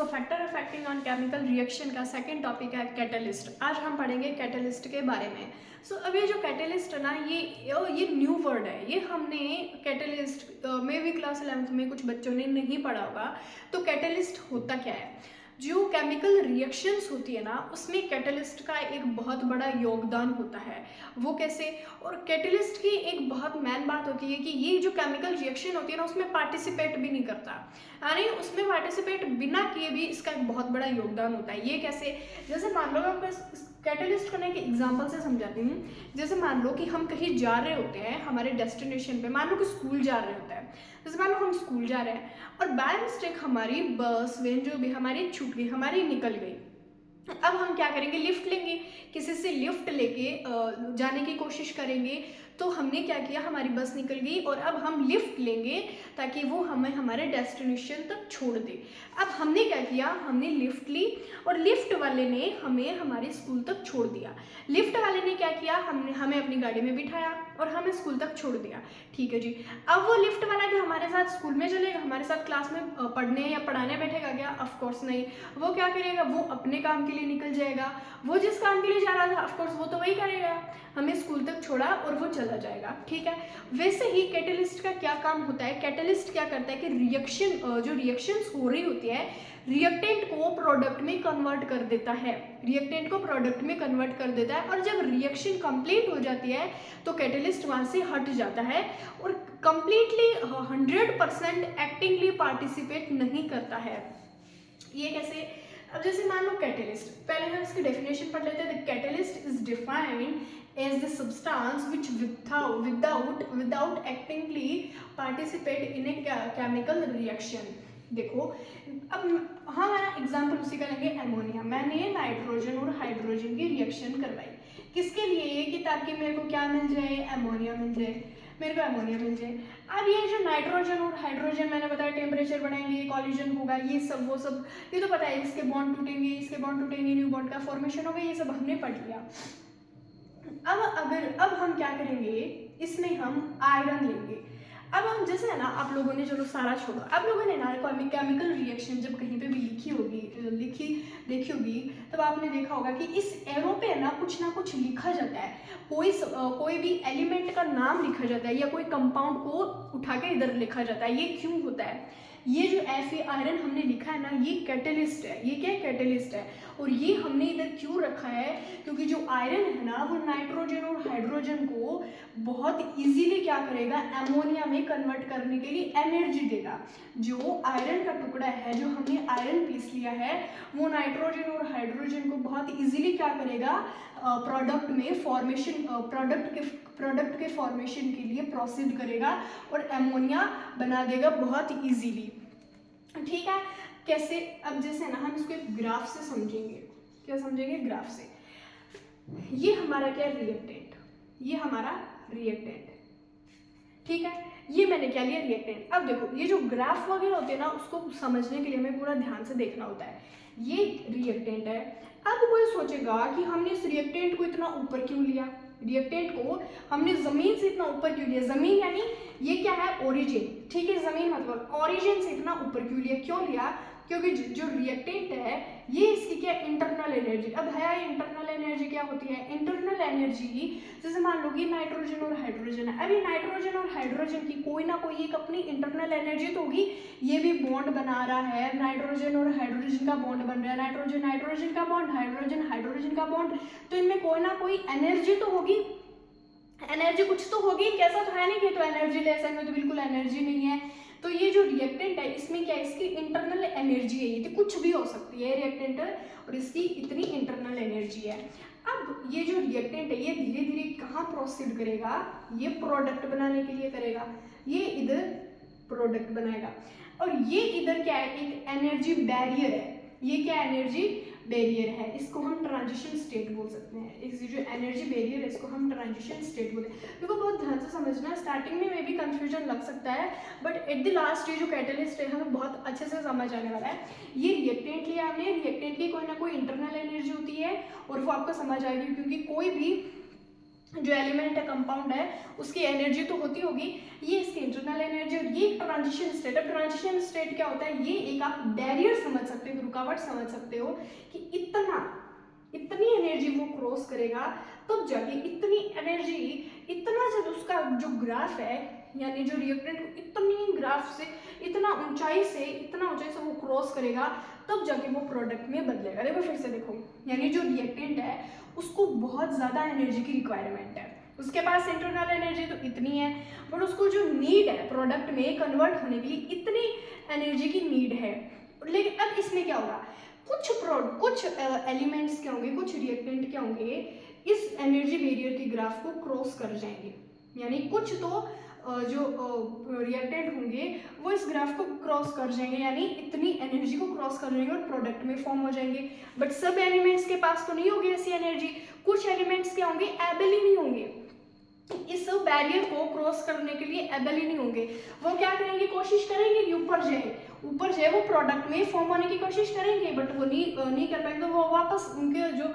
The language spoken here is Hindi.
So factor affecting on chemical reaction का सेकंड टॉपिक है कैटलिस्ट। आज हम पढ़ेंगे कैटलिस्ट के बारे में। सो अब ये जो कैटलिस्ट है ना, ये न्यू वर्ड है। ये हमने कैटलिस्ट में भी क्लास 11th में कुछ बच्चों ने नहीं पढ़ा होगा। तो कैटलिस्ट होता क्या है? जो केमिकल रिएक्शंस होती है ना, उसमें कैटलिस्ट का एक बहुत बड़ा योगदान होता है। वो कैसे? और कैटलिस्ट की एक बहुत मेन बात होती है कि ये जो केमिकल रिएक्शन होती है ना, उसमें पार्टिसिपेट भी नहीं करता, यानी उसमें पार्टिसिपेट बिना किए भी इसका एक बहुत बड़ा योगदान होता है। ये कैसे? जैसे मान लो, मैं कैटलिस्ट करने के एग्जाम्पल से समझाती हूँ। जैसे मान लो कि हम कहीं जा रहे होते हैं, हमारे डेस्टिनेशन पे, मान लो कि स्कूल जा रहे होते हैं। जैसे मान लो हम स्कूल जा रहे हैं और बाय मिस्टेक हमारी बस वैन जो भी हमारी छूट गई, हमारी निकल गई। अब हम क्या करेंगे? लिफ्ट लेंगे, किसी से लिफ्ट लेके जाने की कोशिश करेंगे। तो हमने क्या किया, हमारी बस निकल गई और अब हम लिफ्ट लेंगे ताकि वो हमें हमारे डेस्टिनेशन तक छोड़ दे। अब हमने क्या किया, हमने लिफ्ट ली और लिफ्ट वाले ने हमें हमारे स्कूल तक छोड़ दिया। लिफ्ट वाले ने क्या किया, हमें अपनी गाड़ी में बिठाया और हमें स्कूल तक छोड़ दिया। ठीक है जी। अब वो लिफ्ट वाला भी हमारे साथ स्कूल में चलेगा, हमारे साथ क्लास में पढ़ने या पढ़ाने बैठेगा क्या? ऑफकोर्स नहीं। वो क्या करेगा, वो अपने काम के लिए निकल जाएगा। वो जिस काम के लिए जा रहा था ऑफकोर्स वो तो वही करेगा, हमें स्कूल तक छोड़ा और वो चला जाएगा। ठीक है। वैसे ही कैटलिस्ट का क्या काम होता है? कैटलिस्ट क्या करता है कि जो रिएक्शंस हो रही होती है, रिएक्टेंट को प्रोडक्ट में कन्वर्ट कर देता है। रिएक्टेंट को प्रोडक्ट में कन्वर्ट कर देता है और जब रिएक्शन कंप्लीट हो जाती है तो कैटलिस्ट वहां से हट जाता है और कंप्लीटली 100% एक्टिवली पार्टिसिपेट नहीं करता है। ये कैसे? अब जैसे मान लो कैटलिस्ट, पहले हम इसकी डेफिनेशन पढ़ लेते हैं। Catalyst is defined as the substance which without actively participate in a chemical reaction। देखो, अब हमारा एग्जाम्पल उसी का लेंगे, एमोनिया। मैंने नाइट्रोजन और हाइड्रोजन की रिएक्शन करवाई, किसके लिए? कि ताकि मेरे को क्या मिल जाए, एमोनिया मिल जाए, मेरे को एमोनिया मिल जाए। अब ये जो नाइट्रोजन और हाइड्रोजन, मैंने बताया टेम्परेचर बढ़ाएंगे, कॉलिजन होगा, ये सब वो सब ये तो पता है। इसके बॉन्ड टूटेंगे, इसके बॉन्ड टूटेंगे, न्यू बॉन्ड का फॉर्मेशन होगा, ये सब हमने पढ़ लिया। अब हम क्या करेंगे, इसमें हम आयरन लेंगे। अब हम जैसे है ना, आप लोगों ने चलो सारा छोड़ो, आप लोगों ने ना केमिकल रिएक्शन जब कहीं पे भी देखी होगी, तब आपने देखा होगा कि इस एरो पे ना कुछ लिखा जाता है। कोई भी एलिमेंट का नाम लिखा जाता है या कोई कंपाउंड को उठा के इधर लिखा जाता है। ये क्यों होता है? ये जो Fe आयरन हमने लिखा है ना, ये कैटलिस्ट है। ये क्या? कैटलिस्ट है। और ये हमने इधर क्यों रखा है? क्योंकि जो आयरन है ना, वो नाइट्रोजन और हाइड्रोजन को बहुत इजीली क्या करेगा, एमोनिया में कन्वर्ट करने के लिए एनर्जी देगा। जो आयरन का टुकड़ा है, जो हमने आयरन पीस लिया है, वो नाइट्रोजन और हाइड्रोजन को बहुत इजीली क्या करेगा, प्रोडक्ट के फॉर्मेशन के लिए प्रोसीड करेगा और एमोनिया बना देगा बहुत इजीली। ठीक है। कैसे? अब जैसे ना, हम इसको एक ग्राफ से समझेंगे। क्या समझेंगे? ग्राफ से। ये हमारा क्या? रिएक्टेंट। ये हमारा रिएक्टेंट। ठीक है। ये मैंने क्या लिया? रिएक्टेंट। अब देखो, ये जो ग्राफ वगैरह होते हैं ना, उसको समझने के लिए हमें पूरा ध्यान से देखना होता है। ये रिएक्टेंट है। अब कोई सोचेगा कि हमने इस रिएक्टेंट को इतना ऊपर क्यों लिया, रिएक्टेंट को हमने जमीन से इतना ऊपर क्यों लिया? जमीन यानी ये क्या है? ओरिजिन। ठीक है। जमीन मतलब ओरिजिन से इतना ऊपर क्यों लिया? क्यों लिया? क्योंकि जो रिएक्टेंट है, ये इसकी क्या? Internal energy. अब है, इंटरनल एनर्जी क्या होती है? इंटरनल एनर्जी, जैसे मान लो कि नाइट्रोजन और हाइड्रोजन है। अभी नाइट्रोजन और हाइड्रोजन की कोई ना कोई एक अपनी इंटरनल एनर्जी तो होगी। ये भी बॉन्ड बना रहा है, नाइट्रोजन और हाइड्रोजन का बॉन्ड बन रहा है, नाइट्रोजन का बॉन्ड, हाइड्रोजन का बॉन्ड, तो इनमें कोई ना कोई एनर्जी तो होगी। एनर्जी कुछ तो होगी, कैसा तो है नहीं कि तो एनर्जी लेस है, तो बिल्कुल एनर्जी नहीं है। तो ये जो रिएक्टेंट है, इसमें क्या? इसकी इंटरनल एनर्जी है। ये तो कुछ भी हो सकती है रिएक्टेंट, और इसकी इतनी इंटरनल एनर्जी है। अब ये जो रिएक्टेंट है, ये धीरे धीरे कहाँ प्रोसीड करेगा? ये प्रोडक्ट बनाने के लिए करेगा। ये इधर प्रोडक्ट बनाएगा और ये इधर क्या है? एक एनर्जी बैरियर है। ये क्या? एनर्जी बैरियर है। इसको हम ट्रांजिशन स्टेट बोल सकते हैं। इस जो एनर्जी बैरियर है, इसको हम ट्रांजिशन स्टेट बोलते हैं। देखो, बहुत ध्यान से समझना। स्टार्टिंग में भी कंफ्यूजन लग सकता है, बट एट द लास्ट ये जो कैटलिस्ट है, हमें बहुत अच्छे से समझ आने वाला है। ये रिएक्टेंट लिया हमने, रिएक्टेंट की कोई ना कोई इंटरनल एनर्जी होती है और वो आपको समझ आएगी, क्योंकि कोई भी जो एलिमेंट है, कंपाउंड है, उसकी एनर्जी तो होती होगी, ये इसकी इंटरनल एनर्जी, और ये ट्रांजिशन स्टेट है। ट्रांजिशन स्टेट क्या होता है, ये एक आप बैरियर समझ सकते हो, रुकावट समझ सकते हो कि इतनी एनर्जी वो क्रॉस करेगा, तब जाके इतनी एनर्जी, इतना जब उसका जो ग्राफ है, यानी जो रिएक्टेंट इतनी ग्राफ से, इतना ऊंचाई से वो क्रॉस करेगा, तब जाके वो प्रोडक्ट में बदलेगा। देखो फिर से देखो, यानी जो रिएक्टेंट है उसको बहुत ज़्यादा एनर्जी की रिक्वायरमेंट है, उसके पास इंटरनल एनर्जी तो इतनी है, बट उसको जो नीड है प्रोडक्ट में कन्वर्ट होने के लिए, इतनी एनर्जी की नीड है। लेकिन अब इसमें क्या होगा, कुछ एलिमेंट्स क्या होंगे, कुछ रिएक्टेंट क्या होंगे, इस एनर्जी बैरियर के ग्राफ को क्रॉस कर जाएंगे, यानी कुछ तो जो रिएक्टेंट होंगे वो इस ग्राफ को क्रॉस कर जाएंगे, यानी इतनी एनर्जी को क्रॉस कर जाएंगे और प्रोडक्ट में फॉर्म हो जाएंगे। बट सब एलिमेंट्स के पास तो नहीं होगी ऐसी एनर्जी, कुछ एलिमेंट्स क्या होंगे, एबल ही नहीं होंगे, इस बैरियर को क्रॉस करने के लिए एबल ही नहीं होंगे। वो क्या करेंगे, कोशिश करेंगे कि ऊपर जाए, वो प्रोडक्ट में फॉर्म होने की कोशिश करेंगे, बट वो नहीं कर पाएंगे, तो वो वापस उनके जो